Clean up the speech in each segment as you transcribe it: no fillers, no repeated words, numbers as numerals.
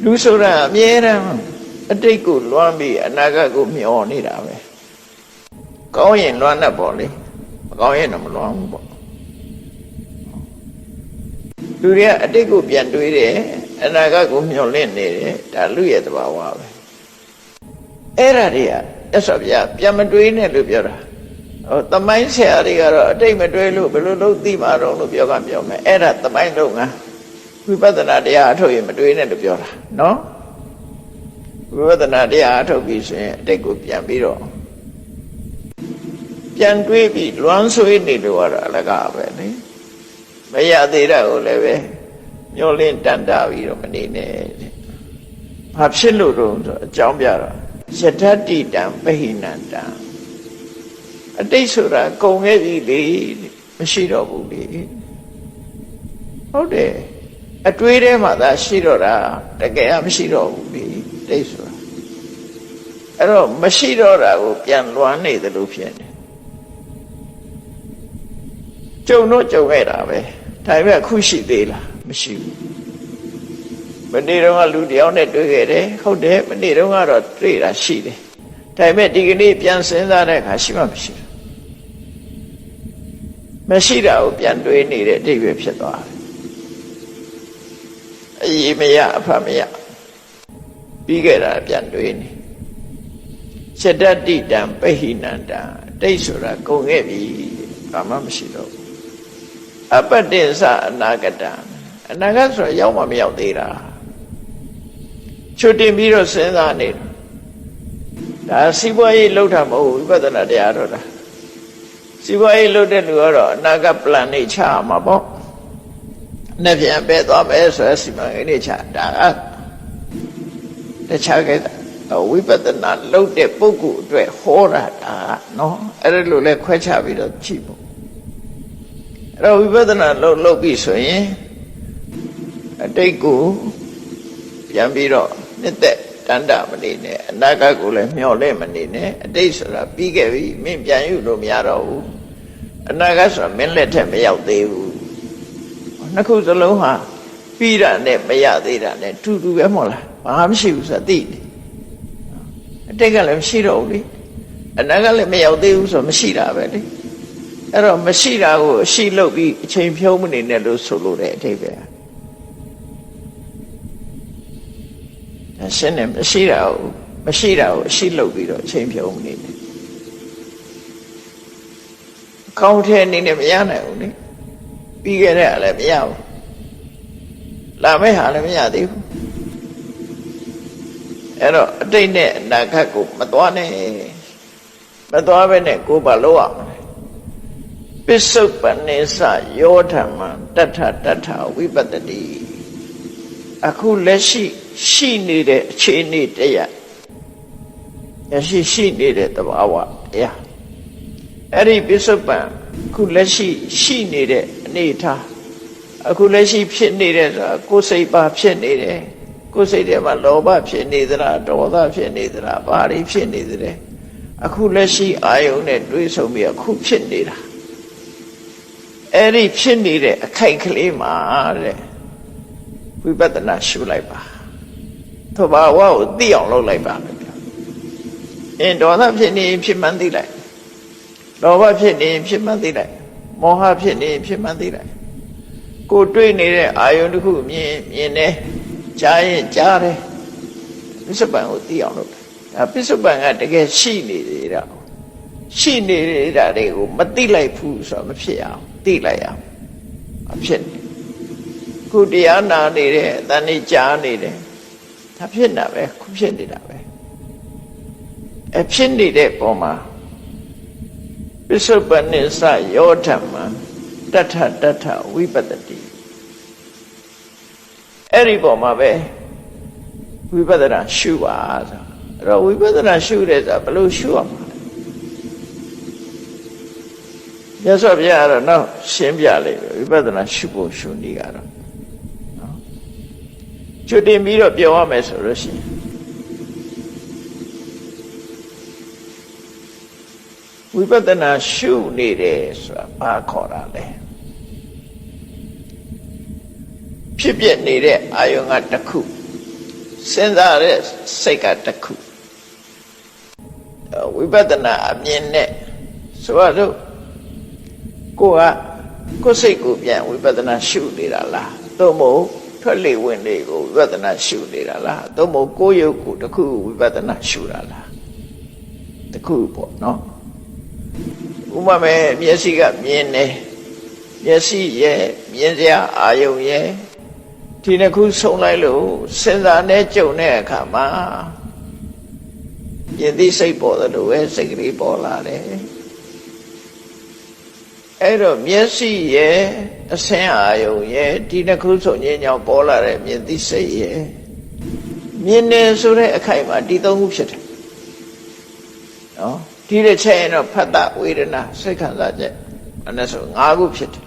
လူဆိုတာအမြဲတမ်းအတိတ်ကိုလွမ်းပြီးအနာဂတ်ကိုမျှော်နေတာပဲကောင်းရင်လွမ်းတတ်ပေါ့လေမကောင်းရင်တော့မလွမ်းဘူးပေါ့လူတွေကအတိတ်ကိုပြန်တွေးတယ်အနာဂတ်ကိုမျှော်လင့်နေတယ်ဒါလူရဲ့သဘာဝပဲအဲ့ဒါတွေကမြတ်စွာဘုရားပြန်မတွေးနဲ့လို့ပြောတာသမိုင်းဆရာတွေကတော့အတိတ်မတွေးလို့ဘယ်လိုလုပ်သိမှာတော့လို့ပြောမယ်အဲ့ဒါသမိုင်းလုံးကဝိပဿနာတရားအထုတ်ရင်မတွေးနဲ့လို့ပြောတာနော်ဝိပဿနာတရားအထုတ်ပြီးဆိုရင်အတိတ်ကိုပြန်ပြီးတော့ပြန်တွေးပြီးလွမ်းဆွေးနေလို့ရတာအလကားပဲလေမရသေးတာကိုလည်းပဲမျောလင်းတန်တာပြီးတော့မနေနဲ့ဘာဖြစ်လို့တော့အကြောင်းပြတော့ယထတိတံပဟိနန္တံအတိတ်ဆိုတာကုန်ခဲ့ပြီလေမရှိတော့ဘူးလေဟုတ်တယ်အတွေးထဲမှာသာရှိတော့တာတကယ်မရှိတော့ဘူးလေတိတ်ဆိုတာအဲ့တော့မရှိတော့တာကိုပြန်လွမ်းနေတယ်လို့ဖြစ်နေကြုံတော့ကြုံခဲ့တာပဲဒါပေမဲ့အခုရှိသေးလားမရှိဘူးမနေ့တုန်းကလူတယောက်နဲ့တွေ့ခဲ့တယ်ဟုတ်တယ်မနေ့တုန်းကတော့တွေ့တာရှိတယ်ဒါပေမဲ့ဒီကနေ့ပြန်စဉ်းစားတဲ့အခါရှိမှမရှိဘူးမရှိတာကိုပြန်တွေးနေတဲ့အတိတ်ပဲဖြစ်သွားတယ်အရေးမရအဖမရပြီးခဲ့တာပြန်တွေးနေစတ္တတိတံပဟိနန္တံတိတ်ဆိုတာကုန်ခဲ့ပြီဘာမှမရှိတော့ဘူးအပတ္တိသအနာဂတံအနာဂတ်ဆိုတာရောက်မှမရောက်သေးတာချွတ်တင်ပြီးတော့စဉ်းစားနေတာဒါစီးပွားရေးလှုပ်တာမဟုတ်ဝိပဿနာတရားတော့တာစီးပွားရေးလှုပ်တဲ့လူကတော့အနာဂတ် plan နေချမှာပေါ့နှစ်ပြန်ပဲသွားမယ်ဆိုရစီမံကိန်းတွေချဒါတခြားကဝိပဿနာလှုပ်တဲ့ပုဂ္ဂိုလ်အတွက်ဟောတာဒါနော်အဲ့ဒါလိုလဲခွဲခြားပြီးတော့ကြည့်ဖို့အဲ့တော့ဝိပဿနာလှုပ်ပြီးဆိုရင်အတိတ်ကိုပြန်ပြီးတော့နှစ်သက်တန်တာမနေနဲ့အနာဂတ်ကိုလည်းမျှော်လင့်မနေနဲ့အတိတ်ဆိုတာပြီးခဲ့ပြီမင်းပြန်ယူလို့မရတော့ဘူးအနာဂတ်ဆိုတာမင်းလက်ထက်မရောက်သေးဘူးနှစ်ခုစလုံးဟာပြီးတာနဲ့မရသေးတာနဲ့တူတူပဲမဟုတ်လားဘာမှမရှိဘူးဆိုတာသိတယ်အတိတ်ကလည်းမရှိတော့ဘူးလေအနာဂတ်လည်းမရောက်သေးဘူးဆိုတော့မရှိတာပဲလေအဲ့တော့မရှိတာကိုအရှိလုပ်ပြီးအချိန်ဖြုံးမနေနဲ့လို့ဆိုလို့တဲ့အထိပ္ပယ်ရှင်းတယ်မရှိတာကိုအရှိလုပ်ပြီးတော့အချိန်ဖြုံးမနေနဲ့ကောင်းတဲ့အနေနဲ့မရနိုင်ဘူးလေပြီးခဲ့တဲ့ဟာလည်းမရဘူးလာမယ့်ဟာလည်းမရသေးဘူးအဲ့တော့အတိတ်နဲ့အနာဂတ်ကိုမသွားနဲ့မသွားဘဲနဲ့ကိုယ်ပါလို့ရမယ်ပစ္စုပ္ပန်နေစယောဓမ္မတထဝိပတ္တိအခုလက်ရှိနေတဲ့အခြေအနေတရားရှိနေတဲ့သဘာဝတရားအဲ့ဒီပစ္စုပ္ပန်အခုလက်ရှိနေတဲ့အနေထားအခုလက်ရှိဖြစ်နေတဲ့ဆိုတာကိုယ်စိတ်ပါဖြစ်နေတယ်ကိုယ်စိတ်ထဲမှာလောဘဖြစ်နေသလားဒေါသဖြစ်နေသလားဘာတွေဖြစ်နေသလဲအခုလက်ရှိအာယုန်နဲ့တွေးဆုံပြီးအခုဖြစ်နေတာအဲ့ဒီဖြစ်နေတဲ့အခိုက်ကလေးမှာတဲ့ဝိပဿနာရှုလိုက်ပါသဘာဝကိုသိအောင်လုပ်လိုက်ပါမယ်ဗျဒေါသဖြစ်နေဖြစ်မှန်းသိလိုက်လောဘဖြစ်နေဖြစ်မှန်းသိလိုက်မောဟဖြစ်နေဖြစ်မှန်းသိလိုက်ကိုတွေးနေတဲ့အာယုန်တစ်ခုမြင်တယ်ကြားရင်ကြားတယ်ပစ္စုပန်ကိုသိအောင်လုပ်ဒါပစ္စုပန်ကတကယ်ရှိနေသေးတာရှိနေတာတွေကိုမသိလိုက်ဘူးဆိုတော့မဖြစ်အောင်သိလိုက်အောင်မဖြစ်နေခုတရားနာနေတဲ့အတန်ကြီးကြားနေတယ်ဒါဖြစ်နေတာပဲခုဖြစ်နေတာပဲအဖြစ်နေတဲ့ပုံမှာပစ္စုပန်နိစ္စယောဓမ္မတထဝိပတ္တိအဲ့ဒီပုံမှာပဲဝိပဿနာရှုပါဆိုအဲ့တော့ဝိပဿနာရှုတဲ့ဆိုတာဘယ်လိုရှုရမှာလဲမြတ်စွာဘုရားကတော့နောက်ရှင်းပြလိုက်ပြီဝိပဿနာရှုဖို့ရှုနည်းကတော့နော်ကျွတ်တင်ပြီးတော့ပြောရမယ်ဆိုလို့ရှိရင်ဝိပဿနာရှုနေတယ်ဆိုတာဘာခေါ်တာလဲဖြစ်ပြနေတဲ့အာယုံကတစ်ခု စဉ်းစားတဲ့စိတ်ကတစ်ခုဝိပဿနာအမြင်နဲ့ဆိုတော့ကိုယ်စိတ်ကိုပြန်ဝိပဿနာရှုနေတာလားသို့မဟုတ်ထွက်လေဝင်လေကိုဝိပဿနာရှုနေတာလားသို့မဟုတ်ကိုယ်ရုပ်ကိုတစ်ခုဝိပဿနာရှုတာလားတစ်ခုပေါ့နော်ဥပမာမျက်စိကမြင်တယ်မျက်စိရဲ့မြင်စရာအာယုံရဲ့ဒီနှစ်ခုဆုံလိုက်လို့စဉ်းစားနဲ့ကြုံတဲ့အခါမှာမြင်သိစိတ်ပေါ်တယ်လို့ပဲစိတ်ကလေးပေါ်လာတယ်အဲ့တော့မျက်စိရဲ့အဆင်းအာယုံရဲ့ဒီနှစ်ခုဆုံခြင်းကြောင့်ပေါ်လာတဲ့မြင်သိစိတ်ရဲ့မြင်နေဆိုတဲ့အခိုက်မှာဒီသုံးခုဖြစ်တယ်နော်ဒီတစ်ချက်ရင်တော့ဖတ်တဝေဒနာစိတ်ခံစားချက်အဲ့ဒါဆို၅ခုဖြစ်တယ်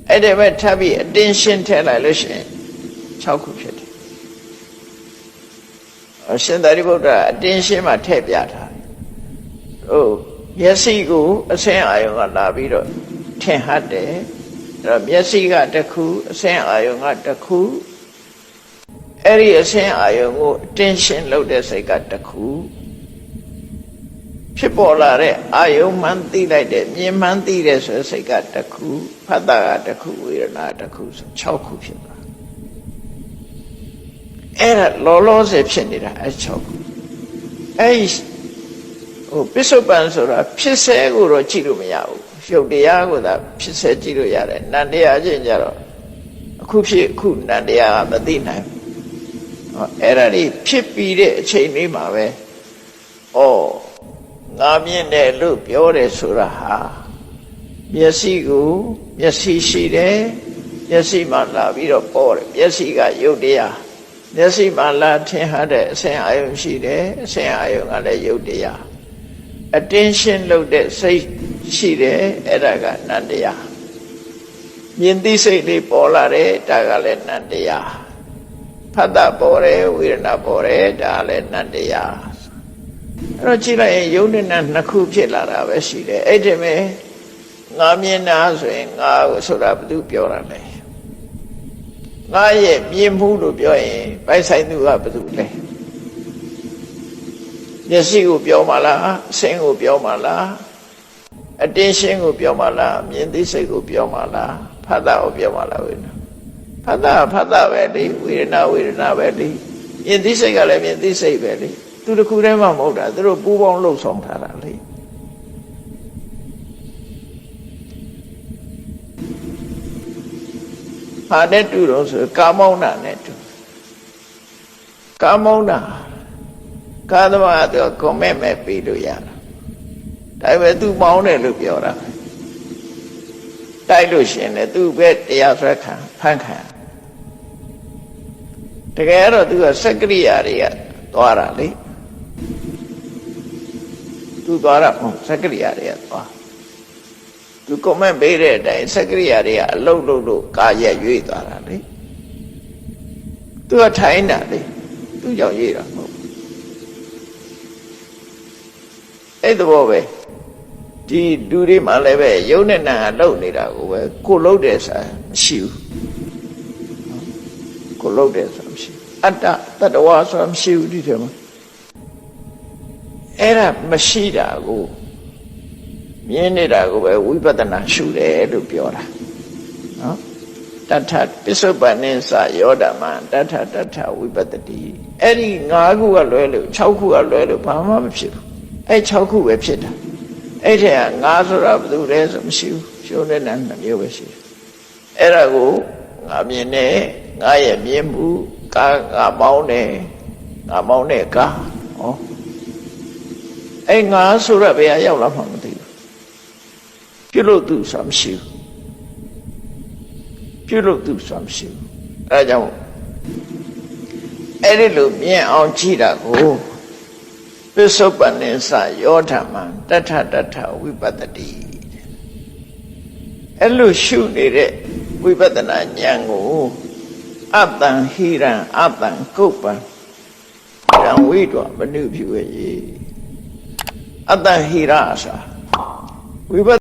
အဲ့ဒီမဲ့ထပ်ပြီးအတင်းရှင်းထည့်လိုက်လို့ရှိရင်6ခုဖြစ်တယ်အရှင်သာရိပုတ္တရာအတင်းရှင်းမှထည့်ပြထားတယ်မျက်စိကိုအဆင်းအာယုံကလာပြီးတော့ထင်ဟတ်တယ်အဲ့တော့မျက်စိကတစ်ခုအဆင်းအာယုံကတစ်ခုအဲ့ဒီအဆင်းအာယုံကိုအတင်းရှင်းလုပ်တဲ့စိတ်ကတစ်ခုဖြစ်ပေါ်လာတဲ့အာယုံမှန်းသိလိုက်တဲ့မြင်မှန်းသိတဲ့ဆိုစိတ်ကတစ်ခုဖတ်တာကတစ်ခုဝေဒနာတစ်ခုဆို6ခုဖြစ်သွားအဲ့ဒါလောဆယ်ဖြစ်နေတာအဲ့6ခုအဲ့ပစ္စုပန်ဆိုတာဖြစ်စေကိုတော့ကြည့်လို့မရဘူးရုပ်တရားကိုသာဖြစ်စေကြည့်လို့ရတယ်နံတရားချင်းကြတော့အခုဖြစ်အခုနံတရားကမသိနိုင်ဘူးအဲ့ဒါလေးဖြစ်ပြီးတဲ့အချိန်လေးမှာပဲငါမြင်တယ်လို့ပြောတယ်ဆိုတာဟာမျက်စိကိုမျက်စိရှိတယ်မျက်စိမှလာပြီးတော့ပေါ်တယ်မျက်စိကရုပ်တရားမျက်စိမှလာထင်ဟတဲ့အဆင်းအာယုံရှိတယ်အဆင်းအာယုံကလည်းရုပ်တရားattention လုပ်တဲ့စိတ်ရှိတယ်အဲ့ဒါကနန္တရားမြင်သိစိတ်လေးပေါ်လာတယ်ဒါကလည်းနန္တရားဖတ်တာပေါ်တယ်ဝေဒနာပေါ်တယ်ဒါလည်းနန္တရားအဲ့တော့ကြည့်လိုက်ရင်ယုံနဲ့နာနှစ်ခုဖြစ်လာတာပဲရှိတယ်အဲ့ဒီမဲ့ငါမြင်တာဆိုရင်ငါဆိုတာဘယ်သူပြောတာလဲငါရဲ့မြင်မှုလို့ပြောရင်ပိုက်ဆိုင်သူကဘယ်သူလဲမျက်စိကိုပြောမှလားအဆင်းကိုပြောမှလားအတင်းရှင်းကိုပြောမှလားမြင်သိစိတ်ကိုပြောမှလားဖတ်တာကိုပြောမှလားဝေဒနာဖတ်တာပဲလေဝေဒနာပဲလေမြင်သိစိတ်ကလည်းမြင်သိစိတ်ပဲလေသူတစ်ခုတည်းမှမဟုတ်တာသူတို့ပူးပေါင်းလှုပ်ဆောင်ထားတာလေဟာနဲ့တူတော့ဆိုကာမောင်းတာနဲ့တူကာမောင်းတာကာသမားတော့ကွန်မန့်မဲ့ပြီးလို့ရတာဒါပေမဲ့သူမောင်းတယ်လို့ပြောတာတိုက်လို့ရှင်လေသူပဲတရားဆွဲခံဖန်ခံတကယ်တော့သူကစက္ကရိယာတွေကသွားတာလေသူသွားတာမဟုတ်စက္ကရိယာတွေကသွားသူကွန်မန့်ပေးတဲ့အတိုင်းစက္ကရိယာတွေကအလုတ်လို့ကာရက်ရွေ့သွားတာလေသူကထိုင်းတာလေသူကြောင့်ရွေ့တာမဟုတ်အဲ့သဘောပဲဒီလူတွေမှလည်းပဲယုံနဲ့နာလှုပ်နေတာကိုပဲကိုလှုပ်တယ်ဆိုတာမရှိဘူးကိုလှုပ်တယ်ဆိုတာမရှိဘူးအတ္တတတဝါဆိုတာမရှိဘူးဒီထဲမှာအဲ့ဒါမရှိတာကိုမြင်နေတာကိုပဲဝိပဿနာရှုတယ်လို့ပြောတာနော်တထပစ္စုပန်နိသယောဓမ္မတထဝိပတ္တိအဲ့ဒီ5ခုကလွဲလို့6ခုကလွဲလို့ဘာမှမဖြစ်ဘူးအဲ့6ခုပဲဖြစ်တာအဲ့ထဲကငါဆိုတာဘယ်သူလဲဆိုမရှိဘူးရှုံးတဲ့နာ2မျိုးပဲရှိတယ်အဲ့ဒါကိုငါမြင်နေငါရဲ့မြင်မှုကာငါမောင်းနေငါမောင်းနေကာဟောအဲ့ငါဆိုရဘယ်ရောက်လာမှမသိဘူးပြုလို့သူဆိုတာမရှိဘူးပြုလို့သူဆိုတာမရှိဘူးအဲဒါကြောင့်အဲ့ဒီလိုမြင်အောင်ကြည့်တာကိုပစ္စုပန်နိသယောဓမ္မတထဝိပတ္တိအဲ့လိုရှုနေတဲ့ဝိပဿနာဉာဏ်ကိုအတ္တံဟိရံအတ္တံကုပ္ပံရံဝိတောမနုဖြူရဲ့အတ္တဟိရဆိုတာဝိပ